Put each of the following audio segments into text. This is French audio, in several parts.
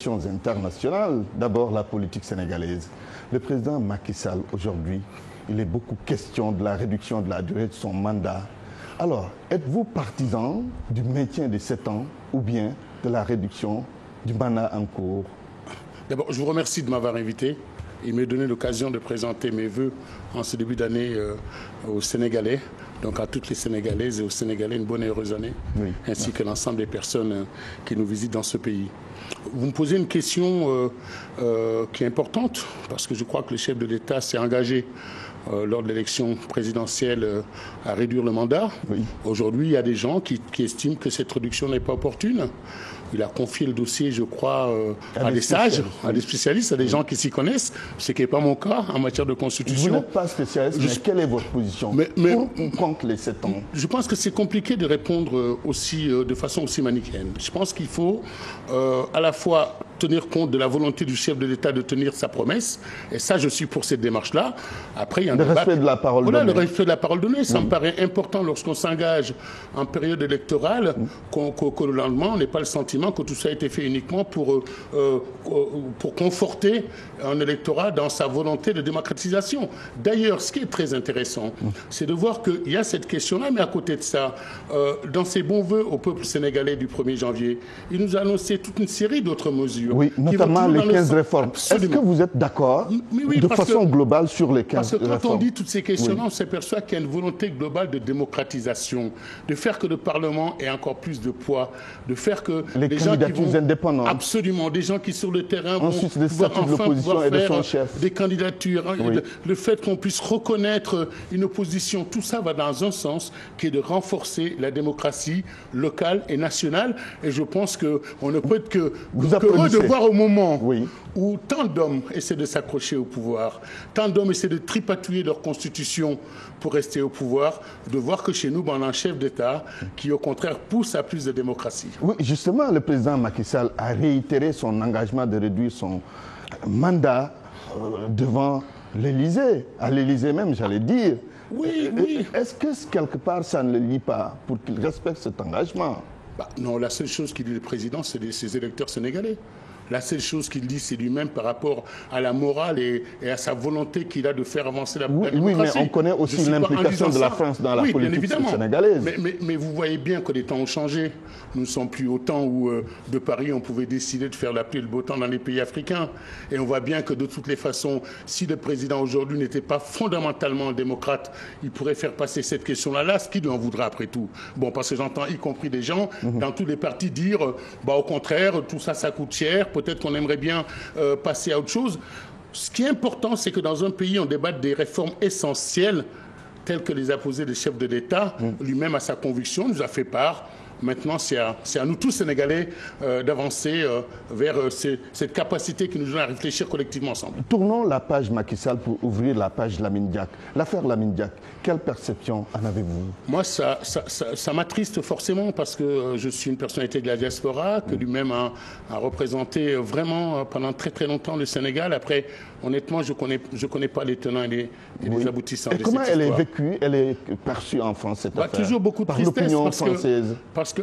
Internationales, d'abord la politique sénégalaise. Le président Macky Sall, aujourd'hui, il est beaucoup question de la réduction de la durée de son mandat. Alors, êtes-vous partisan du maintien de 7 ans ou bien de la réduction du mandat en cours? D'abord, je vous remercie de m'avoir invité. Il m'a donné l'occasion de présenter mes vœux en ce début d'année aux Sénégalais. Donc à toutes les Sénégalaises et aux Sénégalais, une bonne et heureuse année, oui, ainsi que l'ensemble des personnes qui nous visitent dans ce pays. Vous me posez une question qui est importante, parce que je crois que le chef de l'État s'est engagé lors de l'élection présidentielle à réduire le mandat. Oui. Aujourd'hui, il y a des gens qui estiment que cette réduction n'est pas opportune. Il a confié le dossier, je crois, à des sages, à des spécialistes, à des gens qui s'y connaissent, ce qui n'est pas mon cas en matière de constitution. Vous n'êtes pas spécialiste, mais quelle est votre position pour ou contre les 7 ans? Je pense que c'est compliqué de répondre aussi de façon aussi manichéenne. Je pense qu'il faut à la fois tenir compte de la volonté du chef de l'État de tenir sa promesse, et ça, je suis pour cette démarche-là. Après, il y a un débat. Respect de la parole donnée. Voilà, le respect de la parole donnée, ça me paraît important lorsqu'on s'engage en période électorale, que le lendemain, on n'ait pas le sentiment que tout ça a été fait uniquement pour conforter un électorat dans sa volonté de démocratisation. D'ailleurs, ce qui est très intéressant, c'est de voir qu'il y a cette question-là, mais à côté de ça, dans ses bons voeux au peuple sénégalais du 1er janvier, il nous a annoncé toute une série d'autres mesures. Oui, notamment les 15 réformes. Est-ce que vous êtes d'accord de façon globale sur les 15 réformes? Parce que quand on dit toutes ces questions-là, on s'aperçoit qu'il y a une volonté globale de démocratisation, de faire que le Parlement ait encore plus de poids, de faire que les gens qui vont indépendantes. Absolument, des gens qui sur le terrain vont pouvoir enfin faire des candidatures. Oui. Le fait qu'on puisse reconnaître une opposition, tout ça va dans un sens qui est de renforcer la démocratie locale et nationale. Et je pense qu'on ne peut être que heureux de voir au moment où tant d'hommes essaient de s'accrocher au pouvoir, tant d'hommes essaient de tripatouiller leur constitution pour rester au pouvoir, de voir que chez nous, on a un chef d'État qui, au contraire, pousse à plus de démocratie. Oui, justement, le président Macky Sall a réitéré son engagement de réduire son mandat devant l'Élysée, à l'Élysée même, j'allais dire. Oui, oui. Est-ce que quelque part, ça ne le lie pas pour qu'il respecte cet engagement? Non, la seule chose qu'il dit le président, c'est ses électeurs sénégalais. La seule chose qu'il dit, c'est lui-même par rapport à la morale et à sa volonté qu'il a de faire avancer la démocratie. Oui, mais on connaît aussi l'implication de la France dans la politique sénégalaise. Mais vous voyez bien que les temps ont changé. Nous ne sommes plus au temps où, de Paris, on pouvait décider de faire la pluie et le beau temps dans les pays africains. Et on voit bien que, de toutes les façons, si le président aujourd'hui n'était pas fondamentalement démocrate, il pourrait faire passer cette question-là. Là, ce qu'il lui en voudra après tout. Bon, parce que j'entends, y compris des gens, dans tous les partis dire, au contraire, tout ça, ça coûte cher. Peut-être qu'on aimerait bien passer à autre chose. Ce qui est important, c'est que dans un pays, on débatte des réformes essentielles, telles que les a posées le chef de l'État. Lui-même, à sa conviction, nous a fait part. Maintenant, c'est à nous tous, Sénégalais, d'avancer vers cette capacité qui nous donne à réfléchir collectivement ensemble. Tournons la page Macky Sall pour ouvrir la page Lamine Diack. L'affaire Lamine Diack, quelle perception en avez-vous? Moi, ça m'attriste forcément parce que je suis une personnalité de la diaspora, que lui-même a représenté vraiment pendant très très longtemps le Sénégal. Après, honnêtement, je connais pas les tenants et les aboutissants de cette histoire. Et comment elle est vécue, elle est perçue en France, cette affaire? Toujours beaucoup de tristesse. Par l'opinion française.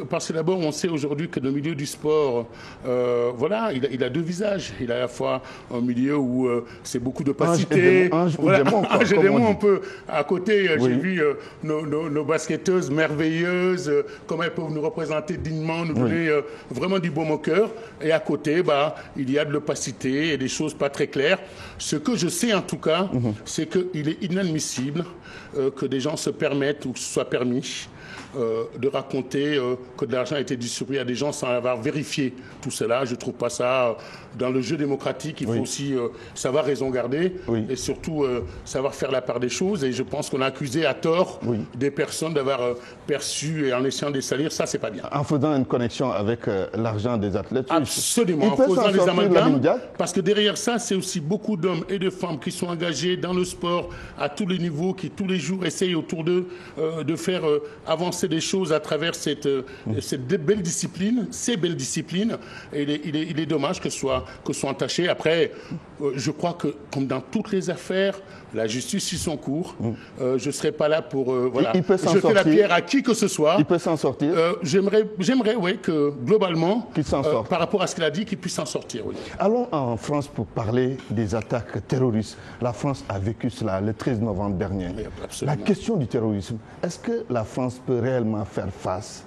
Parce que d'abord, on sait aujourd'hui que le milieu du sport, il a deux visages. Il a à la fois un milieu où c'est beaucoup d'opacité. Ange et démon, un peu. À côté, j'ai vu nos basketteuses merveilleuses, comment elles peuvent nous représenter dignement, nous donner vraiment du baume au cœur. Et à côté, il y a de l'opacité et des choses pas très claires. Ce que je sais en tout cas, c'est qu'il est inadmissible que des gens se permettent ou que ce soit permis de raconter que de l'argent a été distribué à des gens sans avoir vérifié tout cela. Je ne trouve pas ça dans le jeu démocratique. Il faut aussi savoir raison garder et surtout savoir faire la part des choses. Et je pense qu'on a accusé à tort des personnes d'avoir perçu et en essayant de les salir. Ça, c'est pas bien. En faisant une connexion avec l'argent des athlètes. Absolument. En faisant des amalgames. Parce que derrière ça, c'est aussi beaucoup d'hommes et de femmes qui sont engagés dans le sport à tous les niveaux, qui tous les jours essayent autour d'eux de faire avancer avancer les choses à travers cette belle discipline, ces belles disciplines. Et il est dommage que ce soit entaché. Après, je crois que, comme dans toutes les affaires, la justice suit son cours. Je ne serai pas là pour jeter la pierre à qui que ce soit. Il peut s'en sortir. J'aimerais, oui, que globalement, qu'il s'en sorte. Par rapport à ce qu'il a dit, qu'il puisse s'en sortir. Oui. Allons en France pour parler des attaques terroristes. La France a vécu cela le 13 novembre dernier. La question du terrorisme, est-ce que la France peut réellement faire face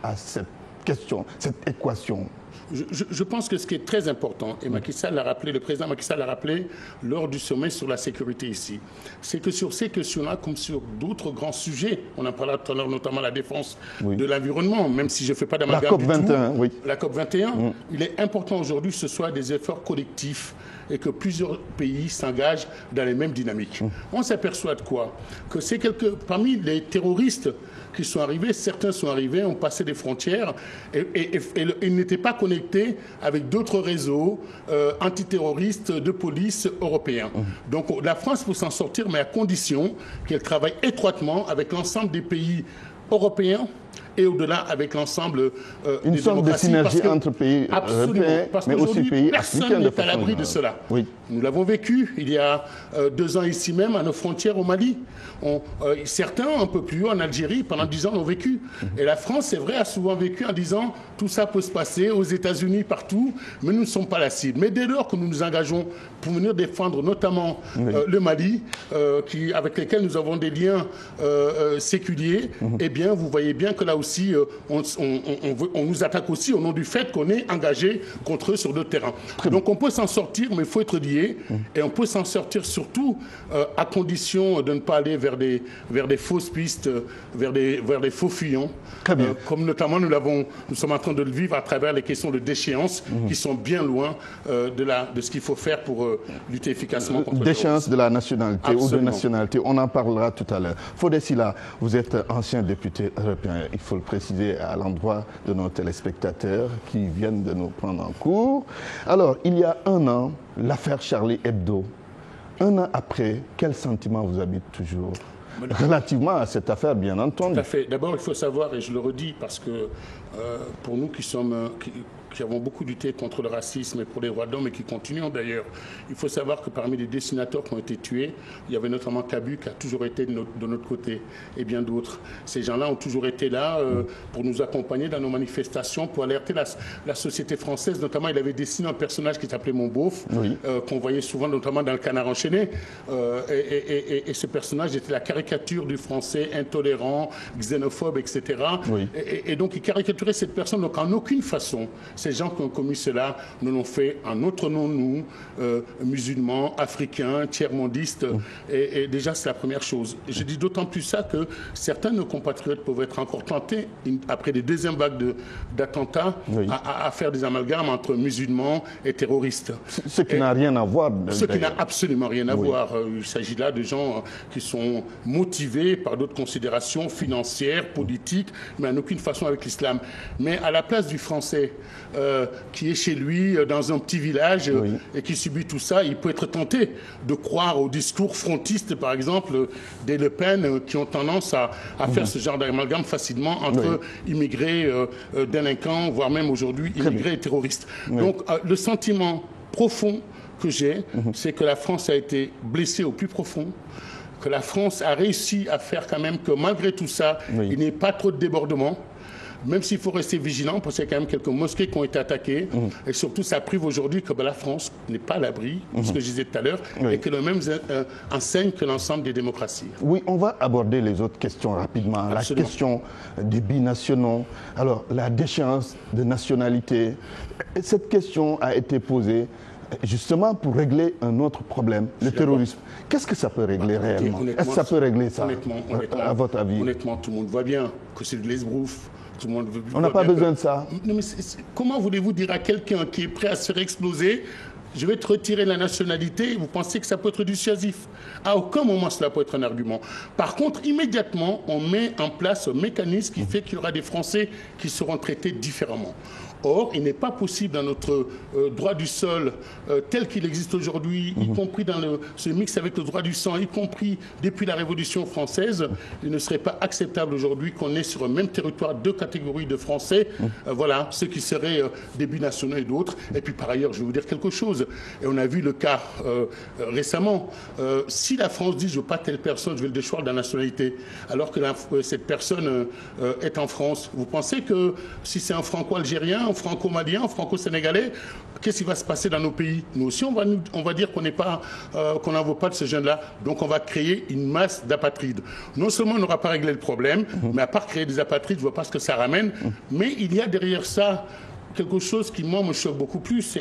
à cette question, cette équation? Je pense que ce qui est très important, et Macky Sall l'a rappelé, le président Macky Sall l'a rappelé lors du sommet sur la sécurité ici, c'est que sur ces questions-là, comme sur d'autres grands sujets, on en parlera tout à l'heure, notamment la défense de l'environnement, même si je ne fais pas d'amalgame du tout. La COP21, il est important aujourd'hui que ce soit des efforts collectifs et que plusieurs pays s'engagent dans les mêmes dynamiques. On s'aperçoit de quoi? Que c'est parmi les terroristes qui sont arrivés, certains sont arrivés, ont passé des frontières et ils n'étaient pas connectés avec d'autres réseaux antiterroristes de police européens. Donc la France peut s'en sortir, mais à condition qu'elle travaille étroitement avec l'ensemble des pays européens et au-delà avec l'ensemble une des sorte de synergie entre pays européens, mais aussi pays africains. Personne n'est à l'abri de cela. Oui. Nous l'avons vécu il y a 2 ans ici même, à nos frontières au Mali. Certains, un peu plus haut, en Algérie, pendant 10 ans, l'ont vécu. Et la France, c'est vrai, a souvent vécu en disant tout ça peut se passer aux États-Unis, partout, mais nous ne sommes pas la cible. Mais dès lors que nous nous engageons pour venir défendre notamment le Mali, avec lequel nous avons des liens séculiers, eh bien, vous voyez bien que là aussi, on nous attaque aussi au nom du fait qu'on est engagé contre eux sur le terrain. Donc on peut s'en sortir, mais il faut être lié. Et on peut s'en sortir surtout à condition de ne pas aller vers des fausses pistes, vers des faux fuyants. Comme notamment nous sommes en train de le vivre à travers les questions de déchéance qui sont bien loin de ce qu'il faut faire pour lutter efficacement contre déchéance de la nationalité ou de nationalité. On en parlera tout à l'heure. Fodé Sila, vous êtes ancien député européen. Il faut le préciser à l'endroit de nos téléspectateurs qui viennent de nous prendre en cours. Alors, il y a 1 an, l'affaire Charlie Hebdo. 1 an après, quel sentiment vous habite toujours relativement à cette affaire, bien entendu? Tout à fait. D'abord, il faut savoir, et je le redis, parce que pour nous qui avons beaucoup lutté contre le racisme et pour les droits de l'homme et qui continuons d'ailleurs, il faut savoir que parmi les dessinateurs qui ont été tués, il y avait notamment Cabu qui a toujours été de notre côté et bien d'autres. Ces gens-là ont toujours été là pour nous accompagner dans nos manifestations, pour alerter la société française. Notamment, il avait dessiné un personnage qui s'appelait Mon Beauf, qu'on voyait souvent notamment dans le Canard enchaîné. Et ce personnage était la caricature du français intolérant, xénophobe, etc. Et donc, il caricaturait cette personne. Donc, en aucune façon, ces gens qui ont commis cela ne l'ont fait en notre nom, nous, musulmans, africains, tiers-mondistes. Et déjà, c'est la première chose. Je dis d'autant plus ça que certains de nos compatriotes peuvent être encore tentés, après les deuxièmes vagues d'attentats, à faire des amalgames entre musulmans et terroristes. Ce qui n'a rien à voir. Ce qui n'a absolument rien à voir. Il s'agit là de gens qui sont motivés par d'autres considérations financières, politiques, mais en aucune façon avec l'islam. Mais à la place du Français qui est chez lui dans un petit village et qui subit tout ça, il peut être tenté de croire au discours frontiste, par exemple, des Le Pen qui ont tendance à faire ce genre d'amalgame facilement entre immigrés, délinquants, voire même aujourd'hui immigrés et terroristes. Donc le sentiment profond que j'ai, c'est que la France a été blessée au plus profond, que la France a réussi à faire quand même que malgré tout ça, il n'y ait pas trop de débordements. Même s'il faut rester vigilant, parce qu'il y a quand même quelques mosquées qui ont été attaquées. Et surtout, ça prouve aujourd'hui que la France n'est pas à l'abri, ce que je disais tout à l'heure, et que le même enseigne que l'ensemble des démocraties. Oui, on va aborder les autres questions rapidement. Absolument. La question des binationaux, alors la déchéance de nationalité. Cette question a été posée justement pour régler un autre problème, le terrorisme. Qu'est-ce que ça peut régler réellement? Est-ce que ça peut régler ça, à votre avis? Honnêtement, tout le monde voit bien que c'est de l'esbrouf. On n'a pas besoin de ça. Non, mais comment voulez-vous dire à quelqu'un qui est prêt à se faire exploser, je vais te retirer la nationalité, vous pensez que ça peut être dissuasif? À aucun moment cela peut être un argument. Par contre, immédiatement, on met en place un mécanisme qui fait qu'il y aura des Français qui seront traités différemment. Or, il n'est pas possible dans notre droit du sol tel qu'il existe aujourd'hui, y compris dans ce mix avec le droit du sang, y compris depuis la Révolution française, il ne serait pas acceptable aujourd'hui qu'on ait sur un même territoire deux catégories de Français, voilà, ceux qui seraient des binationaux et d'autres. Et puis par ailleurs, je vais vous dire quelque chose, et on a vu le cas récemment, si la France dit je veux pas telle personne, je vais le déchoir de la nationalité, alors que cette personne est en France, vous pensez que si c'est un franco-algérien, un franco-malien, un franco-sénégalais, qu'est-ce qui va se passer dans nos pays? Nous aussi, on va dire qu'on n'en veut pas de ce jeune-là. Donc, on va créer une masse d'apatrides. Non seulement on n'aura pas réglé le problème, mais à part créer des apatrides, je ne vois pas ce que ça ramène. Mais il y a derrière ça quelque chose qui, moi, me choque beaucoup plus,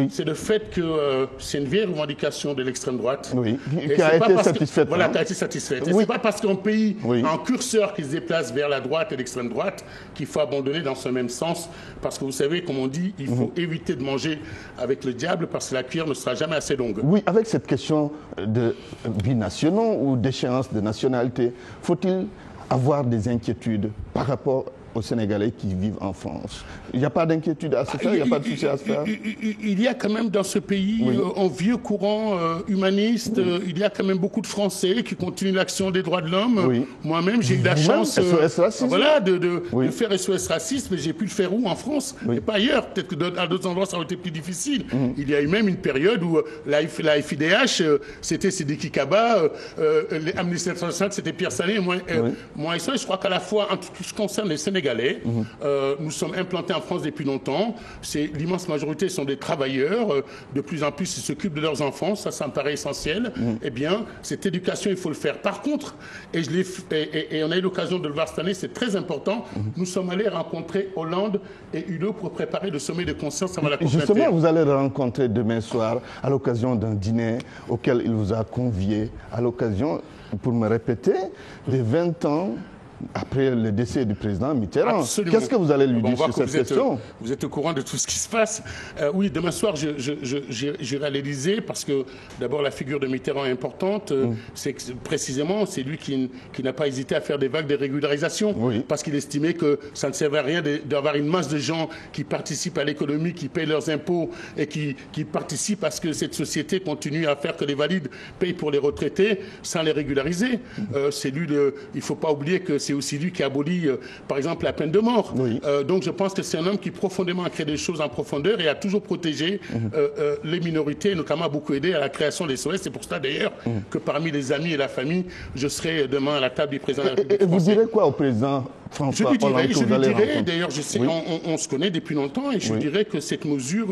c'est le fait que c'est une vieille revendication de l'extrême droite. Oui, qui a été satisfaite. Voilà, qui a été satisfaite. Et c'est pas parce qu'un pays a un curseur qui se déplace vers la droite et l'extrême droite qu'il faut abandonner dans ce même sens. Parce que vous savez, comme on dit, il faut éviter de manger avec le diable parce que la cuillère ne sera jamais assez longue. Oui, avec cette question de binationaux ou d'échéance de nationalité, faut-il avoir des inquiétudes par rapport aux Sénégalais qui vivent en France? Il n'y a pas d'inquiétude à se faire, il n'y a pas de souci à se faire? Il y a quand même dans ce pays un vieux courant humaniste, il y a quand même beaucoup de Français qui continuent l'action des droits de l'homme. Moi-même, j'ai eu la chance de faire SOS Racisme, mais j'ai pu le faire où? En France, et pas ailleurs. Peut-être que à d'autres endroits, ça aurait été plus difficile. Il y a eu même une période où la FIDH, c'était Sidiki Kaba, Amnesty International, c'était Pierre Sané, moi et ça. Je crois qu'à la fois, en tout ce qui concerne les Sénégalais, nous sommes implantés en France depuis longtemps. L'immense majorité sont des travailleurs. De plus en plus, ils s'occupent de leurs enfants. Ça me paraît essentiel. Eh bien, cette éducation, il faut le faire. Par contre, et on a eu l'occasion de le voir cette année, c'est très important. Nous sommes allés rencontrer Hollande et Hulot pour préparer le sommet de conscience avant la COP21. Justement, vous allez le rencontrer demain soir à l'occasion d'un dîner auquel il vous a convié, à l'occasion, pour me répéter, des 20 ans après le décès du président Mitterrand. Qu'est-ce que vous allez lui dire sur cette question? Vous êtes au courant de tout ce qui se passe. Oui, demain soir, j'irai à l'Élysée parce que d'abord, la figure de Mitterrand est importante. Précisément, c'est lui qui n'a pas hésité à faire des vagues de régularisation parce qu'il estimait que ça ne servait à rien d'avoir une masse de gens qui participent à l'économie, qui payent leurs impôts et qui participent à ce que cette société continue à faire que les valides payent pour les retraités sans les régulariser. Il ne faut pas oublier que c'est aussi lui qui abolit, par exemple, la peine de mort. Donc je pense que c'est un homme qui profondément a créé des choses en profondeur et a toujours protégé les minorités, notamment a beaucoup aidé à la création des SOS. C'est pour cela d'ailleurs que parmi les amis et la famille, je serai demain à la table du président de la République française. Vous direz quoi au président François Hollande? Je lui dirai, d'ailleurs, je sais, on se connaît depuis longtemps et je lui dirais que cette mesure,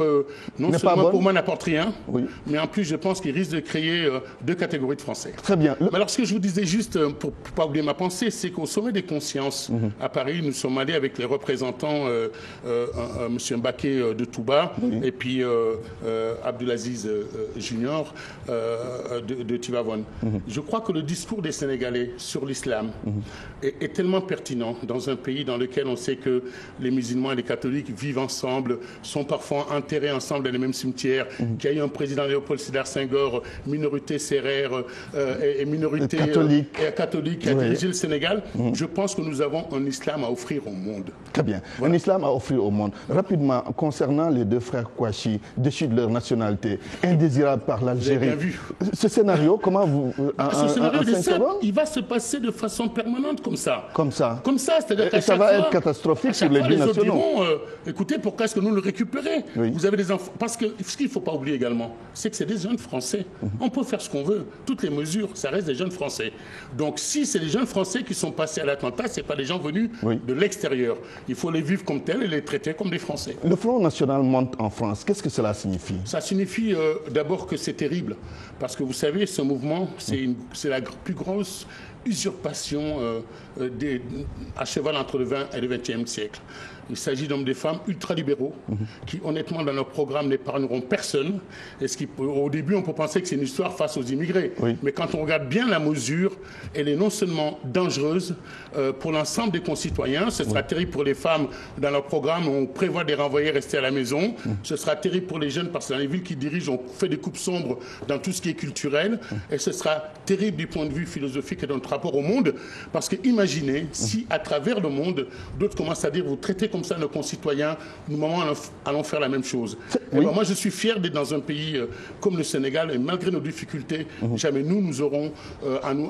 non seulement pour moi, n'apporte rien, mais en plus, je pense qu'il risque de créer deux catégories de Français. Très bien. Mais alors, ce que je vous disais juste, pour ne pas oublier ma pensée, c'est qu'au sommet des consciences, à Paris, nous sommes allés avec les représentants, M. Mbaké de Touba et puis Abdelaziz Junior de Tivavone. Je crois que le discours des Sénégalais sur l'islam est tellement pertinent dans un pays dans lequel on sait que les musulmans et les catholiques vivent ensemble, sont parfois enterrés ensemble dans les mêmes cimetières, qu'il y a eu un président Léopold Sédar Senghor, minorité sérère et minorité catholique qui a dirigé le Sénégal. Je pense que nous avons un islam à offrir au monde. Très bien. Un islam à offrir au monde. Rapidement, concernant les deux frères Kouachi, déchus de leur nationalité, indésirables par l'Algérie. Bien vu. Ce scénario, comment vous... Ce scénario, il va se passer de façon permanente comme ça. Comme ça. C'est-à-dire qu'à ça va être catastrophique pour les binationaux. Diront, écoutez, pourquoi est-ce que nous le récupérons? Vous avez des enfants. Parce que ce qu'il ne faut pas oublier également, c'est que c'est des jeunes Français. On peut faire ce qu'on veut. Toutes les mesures, ça reste des jeunes Français. Donc si c'est des jeunes Français qui sont passés à l'attentat, ce n'est pas des gens venus de l'extérieur. Il faut les vivre comme tels et les traiter comme des Français. Le Front National monte en France. Qu'est-ce que cela signifie? Ça signifie d'abord que c'est terrible. Parce que vous savez, ce mouvement, c'est la plus grosse usurpation à cheval entre le 20 et le 20e siècle. Il s'agit d'hommes et de femmes ultra-libéraux qui, honnêtement, dans leur programme, n'épargneront personne. Et au début, on peut penser que c'est une histoire face aux immigrés. Mais quand on regarde bien la mesure, elle est non seulement dangereuse pour l'ensemble des concitoyens, ce sera terrible pour les femmes dans leur programme, on prévoit de les renvoyer rester à la maison. Ce sera terrible pour les jeunes parce que dans les villes qui dirigent, on fait des coupes sombres dans tout ce qui est culturel. Et ce sera terrible du point de vue philosophique et de notre rapport au monde. Parce que imaginez si, à travers le monde, d'autres commencent à dire vous traitez comme ça nos concitoyens, nous allons faire la même chose. Oui. Moi, je suis fier d'être dans un pays comme le Sénégal, et malgré nos difficultés, jamais nous aurons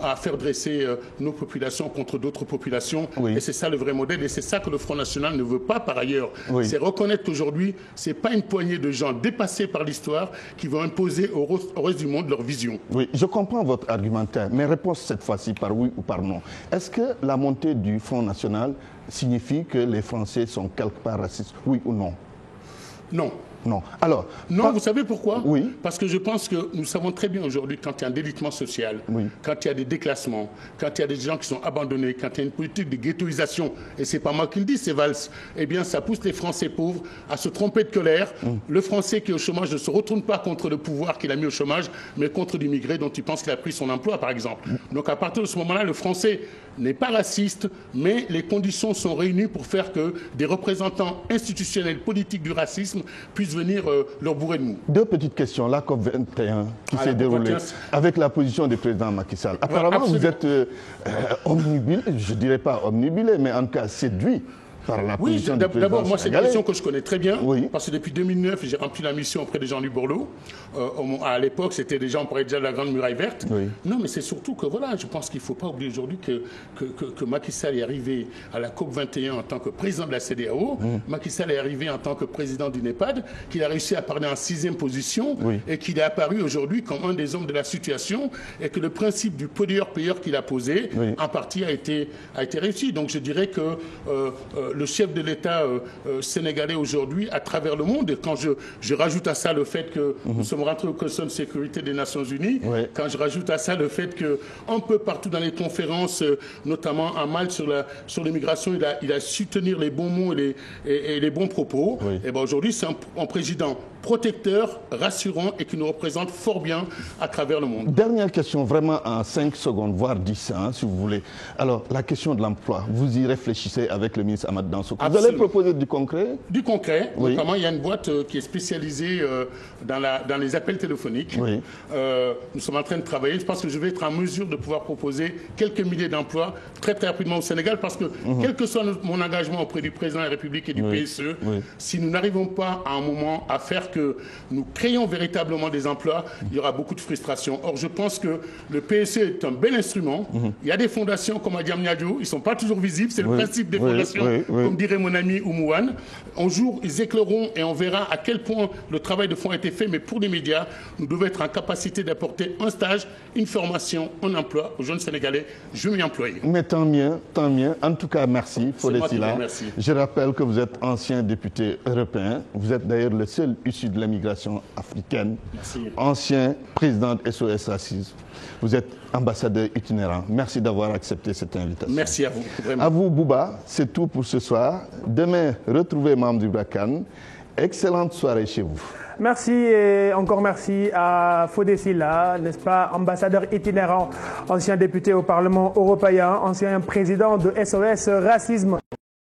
à faire dresser nos populations contre d'autres populations. Oui. Et c'est ça le vrai modèle, et c'est ça que le Front National ne veut pas par ailleurs. Oui. C'est reconnaître qu'aujourd'hui, ce n'est pas une poignée de gens dépassés par l'histoire qui vont imposer au reste du monde leur vision. Oui, je comprends votre argumentaire, mais réponse cette fois-ci par oui ou par non. Est-ce que la montée du Front National signifie que les Français sont quelque part racistes, oui ou non? Non. Non. Alors, non, vous savez pourquoi? Oui. Parce que je pense que nous savons très bien aujourd'hui quand il y a un délitement social, oui, quand il y a des déclassements, quand il y a des gens qui sont abandonnés, quand il y a une politique de ghettoisation, et c'est pas moi qui le dis, c'est Valls, eh bien ça pousse les Français pauvres à se tromper de colère. Le Français qui est au chômage ne se retourne pas contre le pouvoir qu'il a mis au chômage, mais contre l'immigré dont il pense qu'il a pris son emploi, par exemple. Donc à partir de ce moment-là, le Français n'est pas raciste, mais les conditions sont réunies pour faire que des représentants institutionnels, politiques du racisme puissent venir leur bourrer de mou. Deux petites questions. La COP21 qui s'est déroulée avec la position du président Macky Sall. Apparemment, vous êtes omnibulé, je ne dirais pas omnibulé, mais en tout cas séduit par la position du président. D'abord, moi, c'est une question que je connais très bien, oui, parce que depuis 2009, j'ai rempli la mission auprès de Jean-Luc Borloo. À l'époque, c'était des gens, on pourrait dire, de la Grande Muraille Verte. Oui. Non, mais c'est surtout que, voilà, je pense qu'il ne faut pas oublier aujourd'hui que Macky Sall est arrivé à la COP21 en tant que président de la CEDEAO. Macky Sall est arrivé en tant que président du NEPAD, qu'il a réussi à parler en 6e position, oui, et qu'il est apparu aujourd'hui comme un des hommes de la situation, et que le principe du pollueur-payeur qu'il a posé, oui, en partie a été réussi. Donc je dirais que le chef de l'État sénégalais aujourd'hui à travers le monde, et quand je rajoute à ça le fait que nous sommes rentrés au Conseil de sécurité des Nations Unies, oui, quand je rajoute à ça le fait qu'un peu partout dans les conférences, notamment à Malte sur l'immigration, il a su tenir les bons mots et les bons propos, oui, et ben aujourd'hui c'est un président protecteur, rassurant et qui nous représente fort bien à travers le monde. Dernière question, vraiment en 5 secondes, voire 10, hein, si vous voulez. Alors, la question de l'emploi, vous y réfléchissez avec le ministre Amath Dansokho. Vous allez proposer du concret? Du concret, oui, notamment il y a une boîte qui est spécialisée dans les appels téléphoniques. Oui. Nous sommes en train de travailler. Je pense que je vais être en mesure de pouvoir proposer quelques milliers d'emplois très très rapidement au Sénégal, parce que quel que soit mon engagement auprès du président de la République et du PSE, oui, si nous n'arrivons pas à un moment à faire que nous créons véritablement des emplois, il y aura beaucoup de frustration. Or, je pense que le PSE est un bel instrument. Il y a des fondations comme à Diamniadio, ils ne sont pas toujours visibles, c'est le principe des fondations, comme dirait mon ami Oumouane. Un jour, ils éclaireront et on verra à quel point le travail de fond a été fait, mais pour les médias, nous devons être en capacité d'apporter un stage, une formation, un emploi aux jeunes Sénégalais. Je m'y emploie. Mais tant mieux, tant mieux. En tout cas, merci, Fodé Sylla. Je rappelle que vous êtes ancien député européen. Vous êtes d'ailleurs le seul issu de l'immigration africaine. Merci. Ancien président de SOS Racisme. Vous êtes ambassadeur itinérant. Merci d'avoir accepté cette invitation. Merci à vous. Vraiment. À vous, Bouba. C'est tout pour ce soir. Demain, retrouvez Mamadou Ibra Kane. Excellente soirée chez vous. Merci et encore merci à Fodé Sylla, n'est-ce pas, ambassadeur itinérant, ancien député au Parlement européen, ancien président de SOS Racisme.